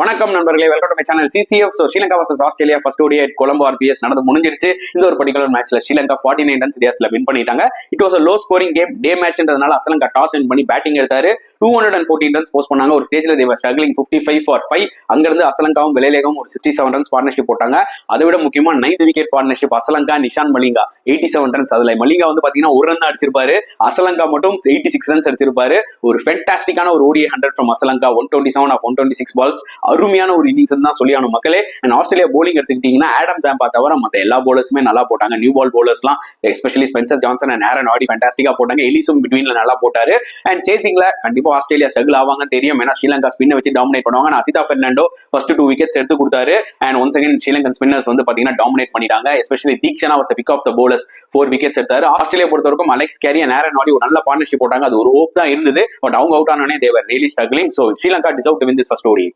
வணக்கம் நண்பர்களே, welcome to my channel CCF. Sri Lanka versus Australia first ODI Colombo RPS நடந்து முடிஞ்சிருச்சு. இந்த ஒரு பர்டிகுலர் மேட்ச்ல ஸ்ரீலங்கா 49 ரன்ஸ் வித்தியாசத்துல வின் பண்ணிட்டாங்க. It was a low scoring game. Day மேட்ச்ன்றதுனால அசலங்கா டாஸ் வின் பண்ணி பேட்டிங் எடுத்தாரு. 214 ரன்ஸ் போஸ்ட் பண்ணாங்க. ஒரு ஸ்டேஜ்ல they were struggling 55 for 5. அங்க இருந்து அசலங்காவும் வெலேலேகவும் ஒரு 67 ரன்ஸ் பார்ட்னர்ஷிப் போட்டாங்க. அதை விட முக்கியமா 9th wicket partnership Asalanka Nishan Malinga 87 runs. அதுல மலிங்கா வந்து பாத்தீங்கன்னா ஒரு ரன் அடிச்சிருப்பாரு, அசலங்கா மட்டும் 86 ரன்ஸ் அடிச்சிருப்பாரு. ஒரு ஃபென்டாஸ்டிக்கான ஒரு ODI 100 from Asalanka. 127 of 126 balls. அருமையான ஒரு இன்னிங்ஸ் தான் சொல்லியானும் மக்களே. அண்ட் ஆஸ்திரேலியா போலிங் எடுத்துக்கிட்டீங்கன்னா ஆடம் ஜாம்பா தவிர மற்ற எல்லா போலர்ஸுமே நல்லா போட்டாங்க. நியூ பால் போலர்ஸ்லாம் especially Spencer Johnson and Aaron Hardie ஃபேண்டாஸ்டிக்கா போட்டாங்க. எலிசும் பிட்வீன்ல நல்லா போட்டாரு. அண்ட் சேசிங்ல கண்டிப்பா ஆஸ்திரேலியா ஸ்ட்ரகிள் ஆவாங்கன்னு தெரியும். ஏன்னா ஸ்ரீலங்கா ஸ்பின்னை வச்சு டாமினேட் பண்ணுவாங்க. அசிதா பெர்னாண்டோ ஃபர்ஸ்ட் 2 விக்கெட்ஸ் எடுத்து கொடுத்தாரு. And once again Sri Lankan spinners வந்து பாத்தீங்கன்னா டாமினேட் பண்ணிட்டாங்க. Especially Theekshana was the pick of the bowlers. 4 wickets எடுத்தாரு. ஆஸ்திரேலியா பொறுத்தவரைக்கும் அலெக்ஸ் கேரி அண்ட் ஆரன் ஆடி ஒரு நல்ல பார்ட்னர்ஷிப் போட்டாங்க. அது ஒரு ஹோப் தான் இருந்தது. பட் அவங்க அவுட் ஆனோடனே they were really struggling. So Sri Lanka deserved to win this first ODI.